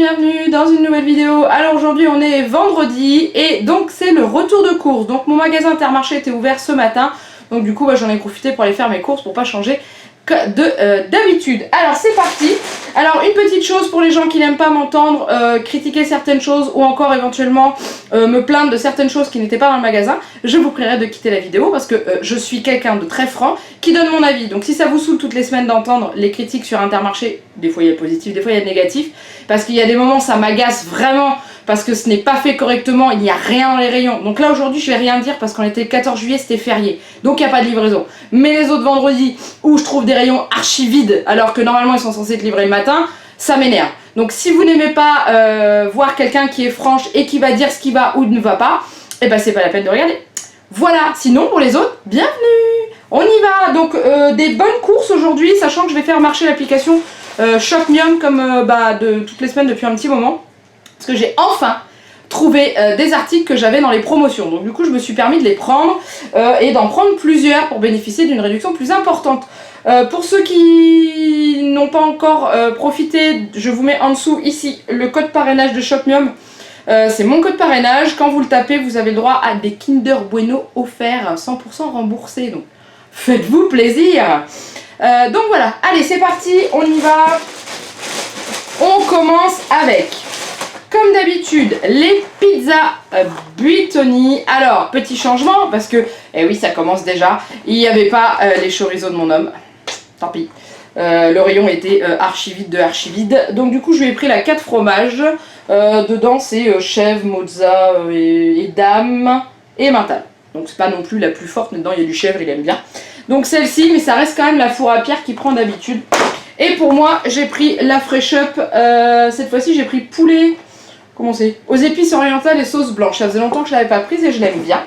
bienvenue dans une nouvelle vidéo. Alors aujourd'hui on est vendredi et donc c'est le retour de course. Donc mon magasin Intermarché était ouvert ce matin, donc du coup j'en ai profité pour aller faire mes courses pour pas changer d'habitude. Alors c'est parti. Alors une petite chose pour les gens qui n'aiment pas m'entendre critiquer certaines choses ou encore éventuellement me plaindre de certaines choses qui n'étaient pas dans le magasin, je vous prierai de quitter la vidéo parce que je suis quelqu'un de très franc qui donne mon avis. Donc si ça vous saoule toutes les semaines d'entendre les critiques sur Intermarché, des fois il y a positif, des fois il y a négatif, parce qu'il y a des moments ça m'agace vraiment parce que ce n'est pas fait correctement, il n'y a rien dans les rayons. Donc là aujourd'hui je vais rien dire parce qu'on était le 14 juillet, c'était férié, donc il n'y a pas de livraison. Mais les autres vendredis où je trouve des rayons archi vides alors que normalement ils sont censés être livrés le matin, ça m'énerve. Donc si vous n'aimez pas voir quelqu'un qui est franche et qui va dire ce qui va ou ne va pas, et ben c'est pas la peine de regarder. Voilà, sinon pour les autres, bienvenue. On y va. Donc des bonnes courses aujourd'hui, sachant que je vais faire marcher l'application Shopmium comme de toutes les semaines depuis un petit moment. Parce que j'ai enfin trouvé des articles que j'avais dans les promotions. Donc du coup je me suis permis de les prendre et d'en prendre plusieurs pour bénéficier d'une réduction plus importante. Pour ceux qui n'ont pas encore profité, je vous mets en dessous ici le code parrainage de Shopmium. C'est mon code parrainage. Quand vous le tapez, vous avez le droit à des Kinder Bueno offerts 100% remboursés. Donc faites-vous plaisir. Donc voilà, allez c'est parti, on y va. On commence avec, comme d'habitude, les pizzas Buitoni. Alors, petit changement, parce que, eh oui, ça commence déjà. Il n'y avait pas les chorizo de mon homme. Tant pis. Le rayon était archi vide de archi vide. Donc, du coup, je lui ai pris la 4 fromages. Dedans, c'est chèvre, mozza et dame et mental. Donc, c'est pas non plus la plus forte, mais dedans, il y a du chèvre, il aime bien. Donc, celle-ci, mais ça reste quand même la four à pierre qu'il prend d'habitude. Et pour moi, j'ai pris la Fresh Up. Cette fois-ci, j'ai pris poulet. Comment c'est? Aux épices orientales et sauce blanche. Ça faisait longtemps que je l'avais pas prise et je l'aime bien.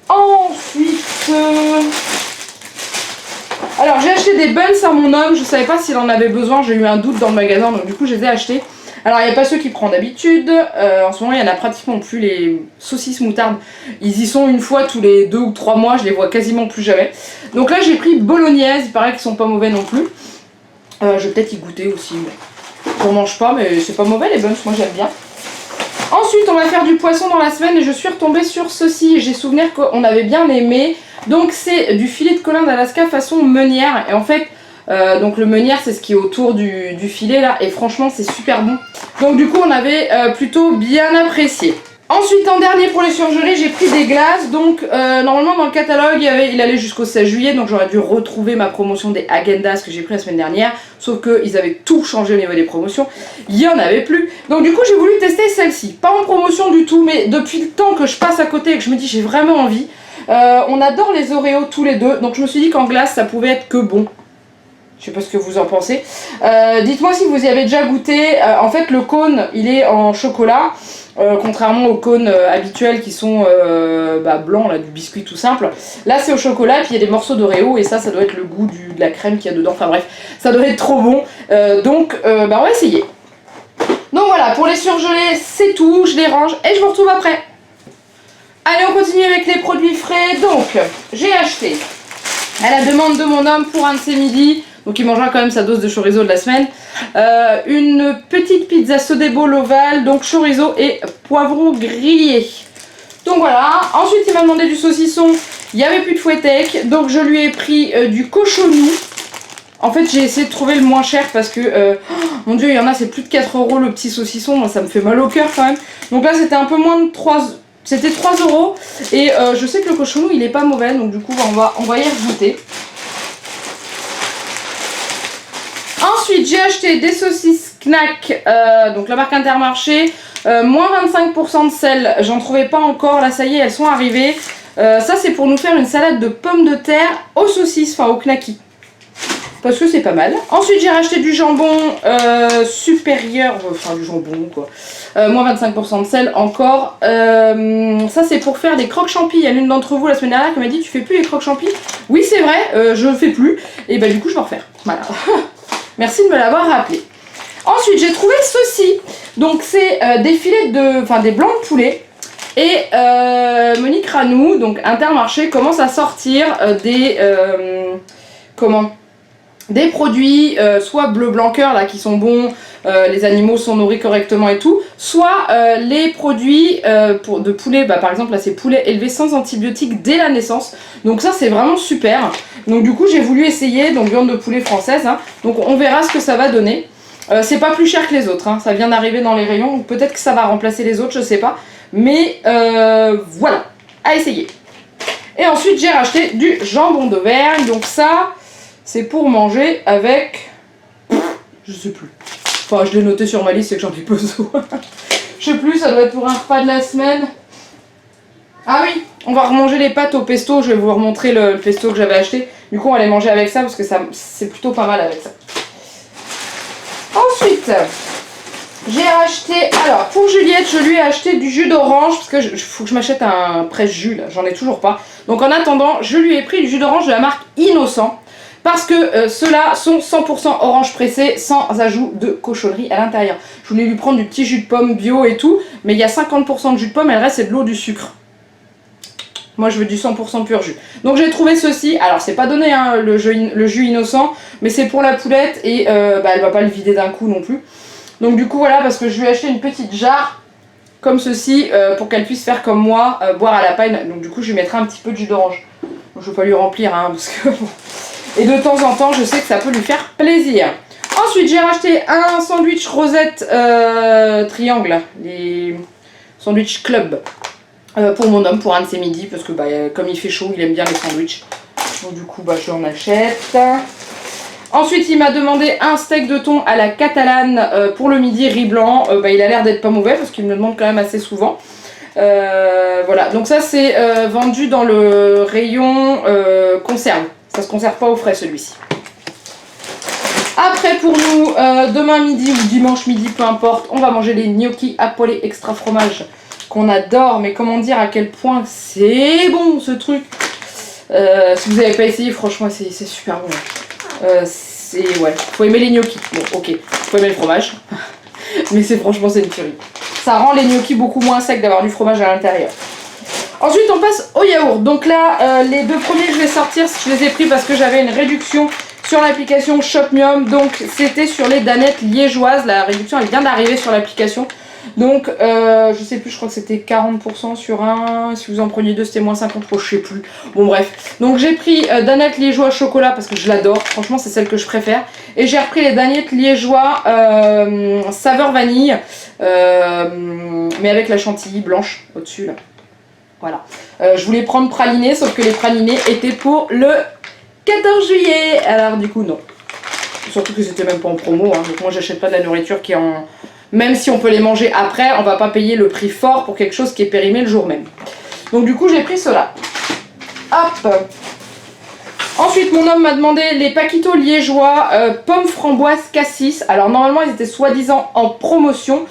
Ensuite, alors j'ai acheté des buns à mon homme. Je savais pas s'il en avait besoin. J'ai eu un doute dans le magasin, donc du coup je les ai achetés. Alors il n'y a pas ceux qui prend d'habitude. En ce moment il y en a pratiquement plus. Les saucisses moutarde, ils y sont une fois tous les 2 ou 3 mois. Je les vois quasiment plus jamais. Donc là j'ai pris bolognaise. Il paraît qu'ils sont pas mauvais non plus. Je vais peut-être y goûter aussi. J'en mange pas, mais c'est pas mauvais les buns, moi j'aime bien. Ensuite, on va faire du poisson dans la semaine et je suis retombée sur ceci. J'ai souvenir qu'on avait bien aimé. Donc, c'est du filet de colin d'Alaska façon meunière. Et en fait, donc le meunière, c'est ce qui est autour du filet là. Et franchement, c'est super bon. Donc, du coup, on avait plutôt bien apprécié. Ensuite, en dernier pour les surgelés, j'ai pris des glaces. Donc, normalement, dans le catalogue, il allait jusqu'au 16 juillet. Donc, j'aurais dû retrouver ma promotion des Häagen-Dazs que j'ai pris la semaine dernière. Sauf qu'ils avaient tout changé au niveau des promotions. Il n'y en avait plus. Donc, du coup, j'ai voulu tester celle-ci. Pas en promotion du tout, mais depuis le temps que je passe à côté et que je me dis j'ai vraiment envie. On adore les Oreos tous les deux. Donc, je me suis dit qu'en glace, ça pouvait être que bon. Je sais pas ce que vous en pensez. Dites-moi si vous y avez déjà goûté. En fait, le cône, il est en chocolat. Contrairement aux cônes habituels qui sont blancs, là, du biscuit tout simple. Là c'est au chocolat, puis il y a des morceaux d'Oreo et ça doit être le goût de la crème qu'il y a dedans. Enfin bref, ça doit être trop bon. Donc on va essayer. Donc voilà, pour les surgelés c'est tout, je les range et je vous retrouve après. Allez, on continue avec les produits frais. Donc j'ai acheté, à la demande de mon homme pour un de ses midis, donc il mangera quand même sa dose de chorizo de la semaine, une petite pizza Sodebo ovale, donc chorizo et poivron grillé. Donc voilà. Ensuite il m'a demandé du saucisson, il n'y avait plus de fouettec, donc je lui ai pris du cochonou. En fait j'ai essayé de trouver le moins cher parce que, mon dieu, il y en a, c'est plus de 4 € le petit saucisson, moi ça me fait mal au cœur quand même. Donc là c'était un peu moins de 3 €. C'était 3 € et je sais que le cochonou il est pas mauvais, donc du coup on va y rajouter. Ensuite j'ai acheté des saucisses Knack, donc la marque Intermarché, moins 25% de sel, j'en trouvais pas encore, là ça y est elles sont arrivées. Ça c'est pour nous faire une salade de pommes de terre aux saucisses, enfin au knacky. Parce que c'est pas mal. Ensuite j'ai racheté du jambon supérieur, enfin du jambon quoi. Moins 25% de sel encore. Ça c'est pour faire des croques champis. Il y a l'une d'entre vous la semaine dernière qui m'a dit tu fais plus les croques champis. Oui c'est vrai, je fais plus. Et bah du coup je vais en refaire. Voilà. Merci de me l'avoir rappelé. Ensuite j'ai trouvé ceci. Donc c'est des filets des blancs de poulet. Et Monique Ranou, donc Intermarché, commence à sortir des des produits, soit bleu blanc cœur là qui sont bons, les animaux sont nourris correctement et tout, soit les produits de poulet, par exemple là c'est poulet élevé sans antibiotiques dès la naissance, donc ça c'est vraiment super. Donc du coup j'ai voulu essayer, donc viande de poulet française, hein. Donc on verra ce que ça va donner. C'est pas plus cher que les autres, hein. Ça vient d'arriver dans les rayons, donc peut-être que ça va remplacer les autres, je sais pas, mais voilà, à essayer. Et ensuite j'ai racheté du jambon d'Auvergne, donc ça c'est pour manger avec... je sais plus. Enfin, je l'ai noté sur ma liste, c'est que j'en ai besoin. Je sais plus, ça doit être pour un repas de la semaine. Ah oui, on va remanger les pâtes au pesto. Je vais vous remontrer le pesto que j'avais acheté. Du coup, on va les manger avec ça parce que c'est plutôt pas mal avec ça. Ensuite, j'ai racheté... alors, pour Juliette, je lui ai acheté du jus d'orange parce que faut que je m'achète un presse-jus, là. J'en ai toujours pas. Donc, en attendant, je lui ai pris du jus d'orange de la marque Innocent. Parce que ceux-là sont 100% orange pressé sans ajout de cochonnerie à l'intérieur. Je voulais lui prendre du petit jus de pomme bio et tout, mais il y a 50% de jus de pomme et le reste c'est de l'eau, du sucre. Moi je veux du 100% pur jus. Donc j'ai trouvé ceci, alors c'est pas donné hein, le jus innocent, mais c'est pour la poulette et elle va pas le vider d'un coup non plus. Donc du coup voilà, parce que je lui ai acheté une petite jarre comme ceci pour qu'elle puisse faire comme moi, boire à la paille. Donc du coup je lui mettrai un petit peu de jus d'orange. Je vais pas lui remplir hein, parce que... et de temps en temps, je sais que ça peut lui faire plaisir. Ensuite, j'ai racheté un sandwich rosette triangle, les sandwich club, pour mon homme, pour un de ses midis, parce que comme il fait chaud, il aime bien les sandwichs. Donc du coup, je en achète. Ensuite, il m'a demandé un steak de thon à la catalane pour le midi, riz blanc. Il a l'air d'être pas mauvais, parce qu'il me le demande quand même assez souvent. Voilà, donc ça c'est vendu dans le rayon conserve. Ça se conserve pas au frais celui-ci. Après pour nous, demain midi ou dimanche midi, peu importe, on va manger les gnocchis Apolé extra fromage qu'on adore, mais comment dire à quel point c'est bon ce truc. Si vous n'avez pas essayé, franchement c'est super bon. Ouais, faut aimer les gnocchis. Bon ok, faut aimer le fromage, mais franchement c'est une tuerie. Ça rend les gnocchis beaucoup moins secs d'avoir du fromage à l'intérieur. Ensuite on passe au yaourt. Donc là les deux premiers que je vais sortir, je les ai pris parce que j'avais une réduction sur l'application Shopmium. Donc c'était sur les danettes liégeoises. La réduction elle vient d'arriver sur l'application. Donc je sais plus, je crois que c'était 40% sur un. Si vous en preniez deux c'était moins 50, je sais plus. Bon bref. Donc j'ai pris danettes liégeois chocolat parce que je l'adore. Franchement c'est celle que je préfère. Et j'ai repris les danettes liégeois saveur vanille. Mais avec la chantilly blanche au dessus là. Voilà. Je voulais prendre praliné, sauf que les pralinés étaient pour le 14 juillet. Alors du coup non. Surtout que c'était même pas en promo. Hein. Donc moi j'achète pas de la nourriture qui est en... Même si on peut les manger après, on va pas payer le prix fort pour quelque chose qui est périmé le jour même. Donc du coup j'ai pris cela. Hop. Ensuite mon homme m'a demandé les paquitos liégeois pommes framboises cassis. Alors normalement ils étaient soi-disant en promotion.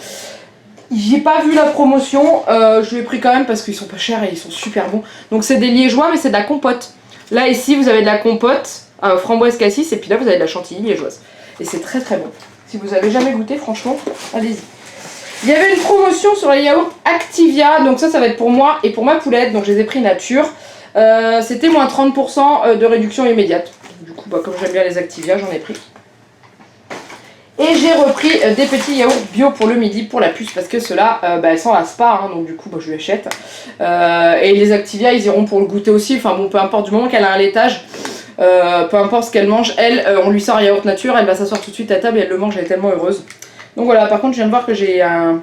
J'ai pas vu la promotion, je l'ai pris quand même parce qu'ils sont pas chers et ils sont super bons. Donc c'est des liégeois mais c'est de la compote. Là ici vous avez de la compote, framboise cassis et puis là vous avez de la chantilly liégeoise. Et c'est très très bon. Si vous avez jamais goûté franchement, allez-y. Il y avait une promotion sur les yaourts Activia, donc ça va être pour moi et pour ma poulette, donc je les ai pris nature. C'était moins 30% de réduction immédiate. Du coup comme j'aime bien les Activia, j'en ai pris. Et j'ai repris des petits yaourts bio pour le midi pour la puce parce que ceux-là elles s'en lassent pas hein, donc du coup je lui achète. Et les Activia ils iront pour le goûter aussi, enfin bon peu importe, du moment qu'elle a un laitage, peu importe ce qu'elle mange, elle on lui sort un yaourt nature, elle va s'asseoir tout de suite à table et elle le mange, elle est tellement heureuse. Donc voilà, par contre je viens de voir que j'ai un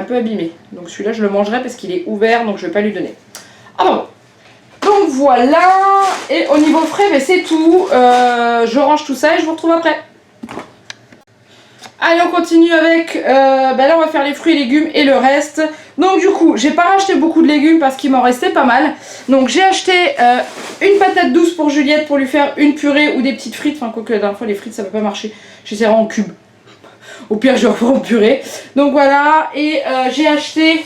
peu abîmé, donc celui-là je le mangerai parce qu'il est ouvert donc je vais pas lui donner. Ah bon. Donc voilà, et au niveau frais c'est tout, je range tout ça et je vous retrouve après. Allez on continue avec, là on va faire les fruits et légumes et le reste. Donc du coup j'ai pas racheté beaucoup de légumes parce qu'il m'en restait pas mal. Donc j'ai acheté une patate douce pour Juliette pour lui faire une purée ou des petites frites. Enfin quoique la dernière fois les frites ça peut pas marcher, j'essaierai en cube. Au pire je referai en purée. Donc voilà, et j'ai acheté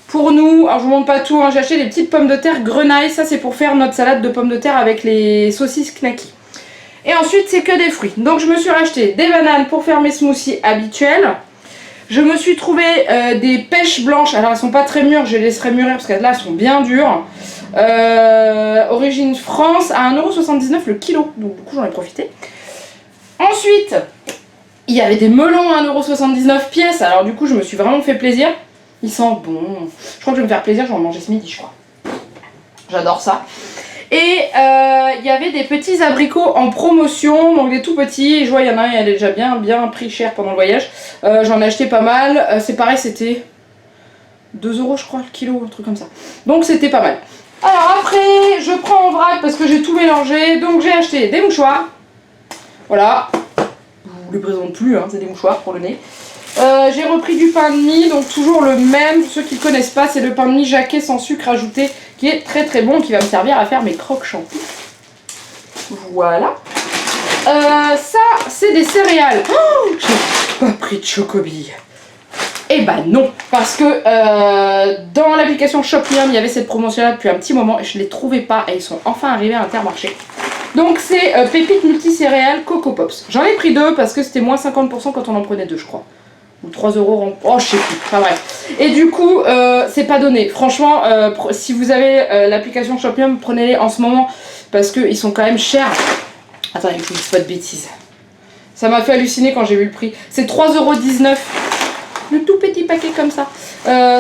pour nous, alors je vous montre pas tout, hein, j'ai acheté des petites pommes de terre grenaille. Ça c'est pour faire notre salade de pommes de terre avec les saucisses knacky. Et ensuite c'est que des fruits. Donc je me suis racheté des bananes pour faire mes smoothies habituels. Je me suis trouvé des pêches blanches. Alors elles sont pas très mûres, je les laisserai mûrir parce que là elles sont bien dures. Origine France à 1,79€ le kilo. Donc du coup j'en ai profité. Ensuite, il y avait des melons à 1,79€ pièce. Alors du coup je me suis vraiment fait plaisir. Ils sentent bon. Je crois que je vais me faire plaisir, je vais en manger ce midi je crois. J'adore ça. Et il y avait des petits abricots en promotion, donc des tout petits. Je vois il y en a un, il est déjà bien pris cher pendant le voyage. J'en ai acheté pas mal. C'est pareil, c'était 2€ je crois le kilo, un truc comme ça. Donc c'était pas mal. Alors après, je prends en vrac parce que j'ai tout mélangé. Donc j'ai acheté des mouchoirs. Voilà. Je vous les présente plus, hein, c'est des mouchoirs pour le nez. J'ai repris du pain de mie, donc toujours le même. Ceux qui ne connaissent pas, c'est le pain de mie Jacquet sans sucre ajouté, qui est très très bon, qui va me servir à faire mes croques chantilly. Voilà. Ça, c'est des céréales. Oh, j'ai pas pris de chocobille. Eh ben non, parce que dans l'application Shoplium, il y avait cette promotion-là depuis un petit moment et je ne les trouvais pas et ils sont enfin arrivés à Intermarché. Donc c'est pépites multicéréales Coco Pops. J'en ai pris 2 parce que c'était moins 50% quand on en prenait 2 je crois. Ou 3€. Oh je sais plus, enfin bref. Et du coup, c'est pas donné. Franchement, si vous avez l'application Shoplium, prenez-les en ce moment parce qu'ils sont quand même chers. Attendez, je vous dis pas de bêtises. Ça m'a fait halluciner quand j'ai vu le prix. C'est 3,19€. Le tout petit paquet comme ça.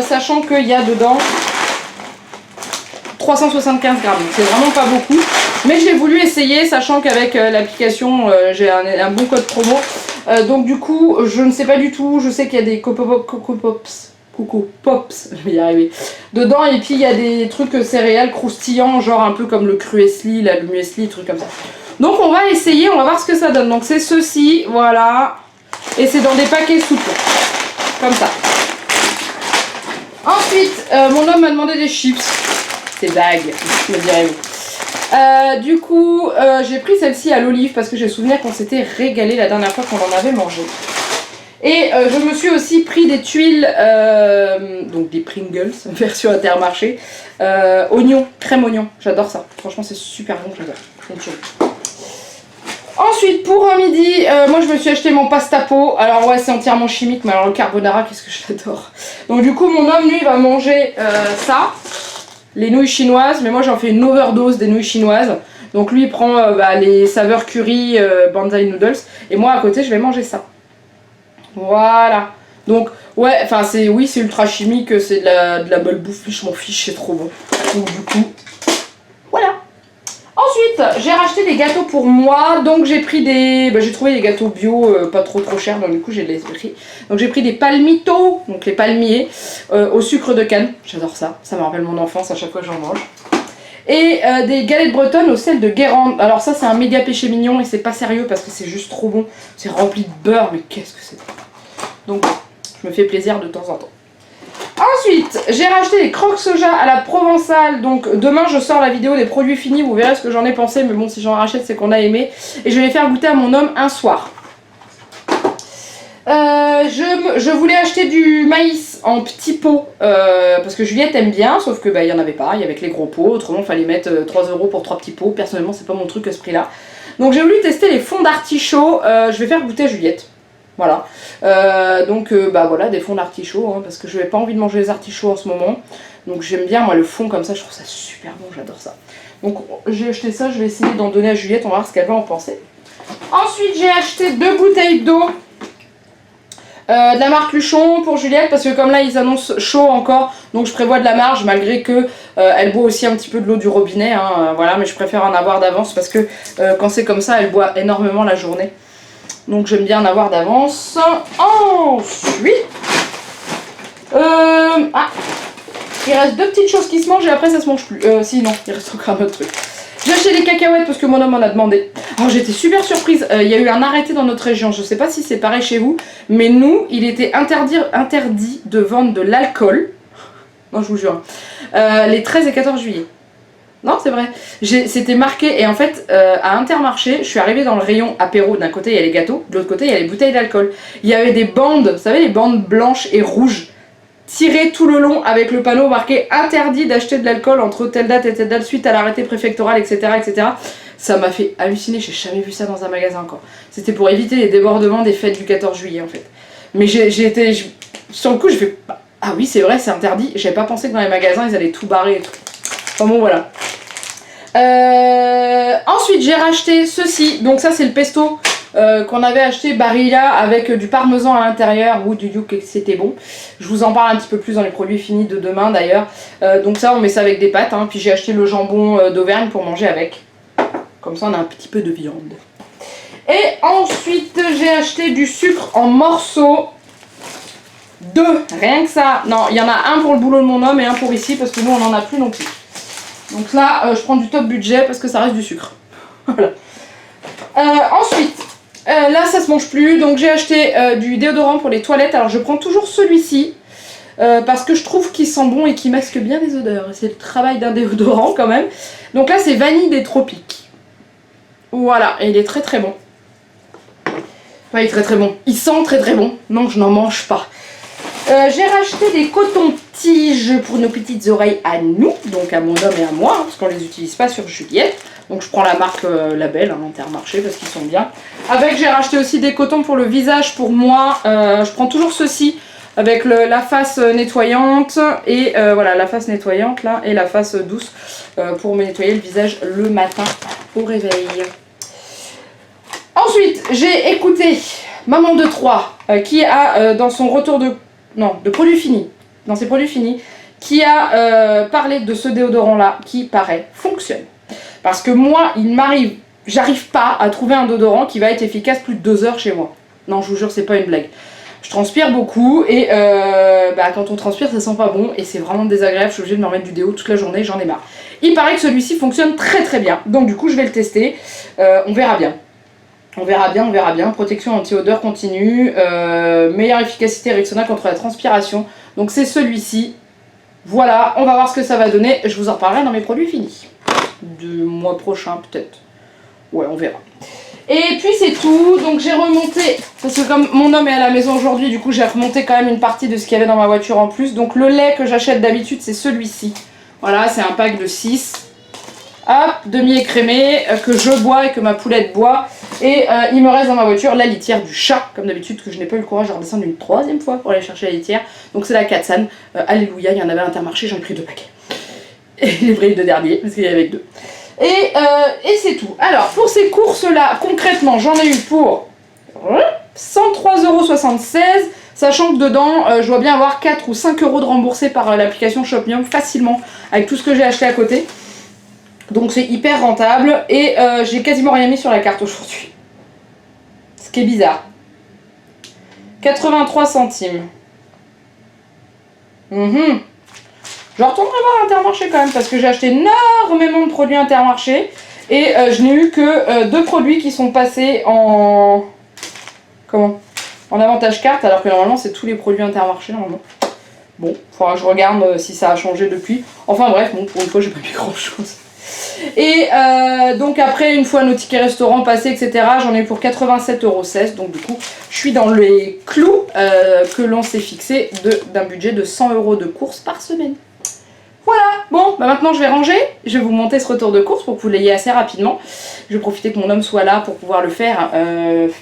Sachant qu'il y a dedans 375 grammes. C'est vraiment pas beaucoup. Mais j'ai voulu essayer, sachant qu'avec l'application, j'ai un bon code promo. Donc du coup, je ne sais pas du tout. Je sais qu'il y a des Coco Pops. Je vais y arriver. Dedans, et puis il y a des trucs céréales croustillants, genre un peu comme le Cruesli, là, le muesli, trucs comme ça. Donc on va essayer, on va voir ce que ça donne. Donc c'est ceci, voilà. Et c'est dans des paquets souples. Comme ça. Ensuite, mon homme m'a demandé des chips. C'est vague, me direz-vous. Du coup, j'ai pris celle-ci à l'olive parce que j'ai souvenir qu'on s'était régalé la dernière fois qu'on en avait mangé. Et je me suis aussi pris des tuiles, donc des Pringles, version Intermarché. Oignon, crème oignon, j'adore ça. Franchement, c'est super bon, j'adore. Ensuite, pour un midi, moi je me suis acheté mon pastapo. Alors ouais, c'est entièrement chimique, mais alors le carbonara, qu'est-ce que je l'adore. Donc du coup, mon homme, lui, va manger ça, les nouilles chinoises. Mais moi, j'en fais une overdose des nouilles chinoises. Donc lui, il prend les saveurs curry, banzai noodles. Et moi, à côté, je vais manger ça. Voilà. Donc, ouais, enfin, oui, c'est ultra chimique, c'est de la bonne bouffe, mais je m'en fiche, c'est trop bon. Donc du coup, voilà. Ensuite, j'ai racheté des gâteaux pour moi, donc j'ai pris j'ai trouvé des gâteaux bio pas trop chers, donc du coup j'ai les pris. Donc j'ai pris des palmitos, donc les palmiers, au sucre de canne, j'adore ça, ça me rappelle mon enfance à chaque fois que j'en mange. Et des galettes bretonnes au sel de Guérande. Alors ça c'est un méga péché mignon et c'est pas sérieux parce que c'est juste trop bon, c'est rempli de beurre, mais qu'est-ce que c'est. Donc je me fais plaisir de temps en temps. Ensuite, j'ai racheté des croques soja à la Provençale. Donc demain je sors la vidéo des produits finis, vous verrez ce que j'en ai pensé. Mais bon, si j'en rachète c'est qu'on a aimé. Et je vais les faire goûter à mon homme un soir. Je voulais acheter du maïs en petits pots parce que Juliette aime bien, sauf que il y en avait pas, il y avait que les gros pots, autrement il fallait mettre 3€ pour 3 petits pots. Personnellement c'est pas mon truc à ce prix là. Donc j'ai voulu tester les fonds d'artichaut, je vais faire goûter à Juliette. Voilà, voilà, des fonds d'artichaut, hein, parce que je n'avais pas envie de manger les artichauts en ce moment. Donc j'aime bien moi le fond comme ça, je trouve ça super bon, j'adore ça. Donc j'ai acheté ça, je vais essayer d'en donner à Juliette, on va voir ce qu'elle va en penser. Ensuite j'ai acheté 2 bouteilles d'eau. De la marque Luchon pour Juliette parce que comme là ils annoncent chaud encore, donc je prévois de la marge malgré que elle boit aussi un petit peu de l'eau du robinet, hein, voilà, mais je préfère en avoir d'avance parce que quand c'est comme ça elle boit énormément la journée. Donc j'aime bien en avoir d'avance. Ensuite, il reste 2 petites choses qui se mangent et après ça se mange plus. Si non, il reste encore un autre truc. J'ai acheté des cacahuètes parce que mon homme m'en a demandé. Alors j'étais super surprise, il y a eu un arrêté dans notre région, je sais pas si c'est pareil chez vous, mais nous, il était interdit de vendre de l'alcool, non je vous jure, les 13 et 14 juillet. Non, c'est vrai. C'était marqué et en fait, à Intermarché, je suis arrivée dans le rayon apéro. D'un côté, il y a les gâteaux, de l'autre côté, il y a les bouteilles d'alcool. Il y avait des bandes, vous savez, les bandes blanches et rouges, tirées tout le long avec le panneau marqué interdit d'acheter de l'alcool entre telle date et telle date suite à l'arrêté préfectoral, etc., etc. Ça m'a fait halluciner, j'ai jamais vu ça dans un magasin encore. C'était pour éviter les débordements des fêtes du 14 juillet en fait. Mais sur le coup, j'ai fait ah oui, c'est vrai, c'est interdit. J'avais pas pensé que dans les magasins, ils allaient tout barrer et tout. Enfin bon voilà. Ensuite j'ai racheté ceci, donc ça c'est le pesto qu'on avait acheté Barilla avec du parmesan à l'intérieur ou du yuk, c'était bon. Je vous en parle un petit peu plus dans les produits finis de demain d'ailleurs. Donc ça on met ça avec des pâtes, hein. Puis j'ai acheté le jambon d'Auvergne pour manger avec. Comme ça on a un petit peu de viande. Et ensuite j'ai acheté du sucre en morceaux. 2, rien que ça. Non, il y en a un pour le boulot de mon homme et un pour ici parce que nous on n'en a plus non plus. Donc là je prends du top budget parce que ça reste du sucre. Voilà. Ensuite, là ça se mange plus, donc j'ai acheté du déodorant pour les toilettes. Alors je prends toujours celui-ci parce que je trouve qu'il sent bon et qu'il masque bien les odeurs. C'est le travail d'un déodorant quand même. Donc là c'est vanille des tropiques. Voilà, et il est très très bon. Enfin, il est très très bon. Il sent très très bon. Non, je n'en mange pas. J'ai racheté des cotons-tiges pour nos petites oreilles à nous, donc à mon homme et à moi, hein, parce qu'on les utilise pas sur Juliette. Donc je prends la marque Label, hein, Intermarché, parce qu'ils sont bien. Avec, j'ai racheté aussi des cotons pour le visage pour moi. Je prends toujours ceci avec la face nettoyante et voilà, la face nettoyante là et la face douce pour me nettoyer le visage le matin au réveil. Ensuite, j'ai écouté Maman de 3 qui a dans son retour de produits finis, dans ses produits finis, qui a parlé de ce déodorant là qui paraît fonctionne. Parce que moi, j'arrive pas à trouver un déodorant qui va être efficace plus de 2 heures chez moi. Non, je vous jure, c'est pas une blague. Je transpire beaucoup et quand on transpire, ça sent pas bon et c'est vraiment désagréable. Je suis obligée de me remettre du déo toute la journée, j'en ai marre. Il paraît que celui-ci fonctionne très très bien, donc du coup, je vais le tester. On verra bien. On verra bien. Protection anti-odeur continue, meilleure efficacité Rexona contre la transpiration. Donc c'est celui-ci. Voilà, on va voir ce que ça va donner. Je vous en reparlerai dans mes produits finis. Du mois prochain peut-être. Ouais, on verra. Et puis c'est tout. Donc j'ai remonté, parce que comme mon homme est à la maison aujourd'hui, du coup j'ai remonté quand même une partie de ce qu'il y avait dans ma voiture en plus. Donc le lait que j'achète d'habitude, c'est celui-ci. Voilà, c'est un pack de 6. Hop, demi-écrémé, que je bois et que ma poulette boit. Et il me reste dans ma voiture la litière du chat, comme d'habitude, que je n'ai pas eu le courage de redescendre une 3e fois pour aller chercher la litière. Donc c'est la Katsan. Alléluia, il y en avait à Intermarché, j'en ai pris 2 paquets. Et les vrais 2 derniers, parce qu'il y avait que 2. Et c'est tout. Alors, pour ces courses-là, concrètement, j'en ai eu pour 103,76 €, sachant que dedans, je dois bien avoir 4 ou 5 € de remboursés par l'application Shopmium facilement, avec tout ce que j'ai acheté à côté. Donc c'est hyper rentable et j'ai quasiment rien mis sur la carte aujourd'hui. Ce qui est bizarre. 83 centimes. Je retournerai voir Intermarché quand même parce que j'ai acheté énormément de produits Intermarché et je n'ai eu que 2 produits qui sont passés en avantage carte alors que normalement c'est tous les produits Intermarché normalement. Bon, faudra que je regarde si ça a changé depuis. Enfin bref, bon, pour une fois j'ai pas mis grand chose. Et donc après, une fois nos tickets restaurants passés, etc., j'en ai eu pour 87,16 €. Donc du coup, je suis dans les clous que l'on s'est fixé d'un budget de 100 € de courses par semaine. Voilà, bon, maintenant je vais ranger. Je vais vous monter ce retour de course pour que vous l'ayez assez rapidement. Je vais profiter que mon homme soit là pour pouvoir le faire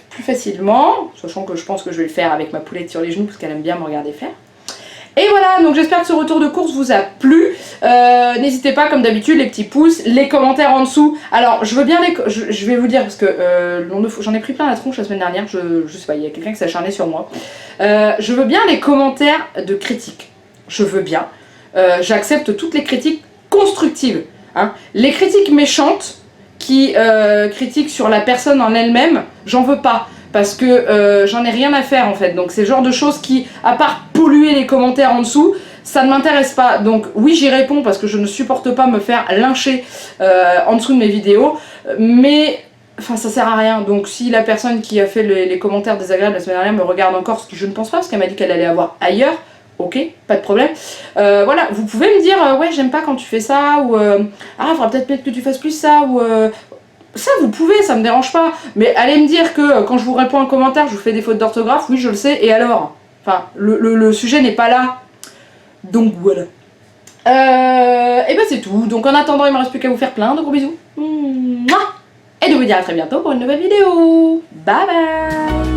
plus facilement. Sachant que je pense que je vais le faire avec ma poulette sur les genoux parce qu'elle aime bien me regarder faire. Et voilà, donc j'espère que ce retour de course vous a plu. N'hésitez pas, comme d'habitude, les petits pouces, les commentaires en dessous. Alors, je veux bien je vais vous dire, parce que j'en ai pris plein la tronche la semaine dernière, je sais pas, il y a quelqu'un qui s'est acharné sur moi. Je veux bien les commentaires de critiques. Je veux bien. J'accepte toutes les critiques constructives. Hein. Les critiques méchantes qui critiquent sur la personne en elle-même, j'en veux pas. Parce que j'en ai rien à faire en fait. Donc c'est le genre de choses qui, à part polluer les commentaires en dessous, ça ne m'intéresse pas. Donc oui, j'y réponds parce que je ne supporte pas me faire lyncher en dessous de mes vidéos. Mais enfin, ça sert à rien. Donc si la personne qui a fait les commentaires désagréables la semaine dernière me regarde encore, ce que je ne pense pas, parce qu'elle m'a dit qu'elle allait avoir ailleurs, ok, pas de problème. Voilà, vous pouvez me dire, ouais, j'aime pas quand tu fais ça, ou ah, faudra peut-être que tu fasses plus ça, ou ça vous pouvez, ça me dérange pas, mais allez me dire que quand je vous réponds en commentaire, je vous fais des fautes d'orthographe, oui je le sais, et alors? Enfin, le sujet n'est pas là, donc voilà. Et ben c'est tout, donc en attendant il me reste plus qu'à vous faire plein de gros bisous, et de vous dire à très bientôt pour une nouvelle vidéo, bye bye.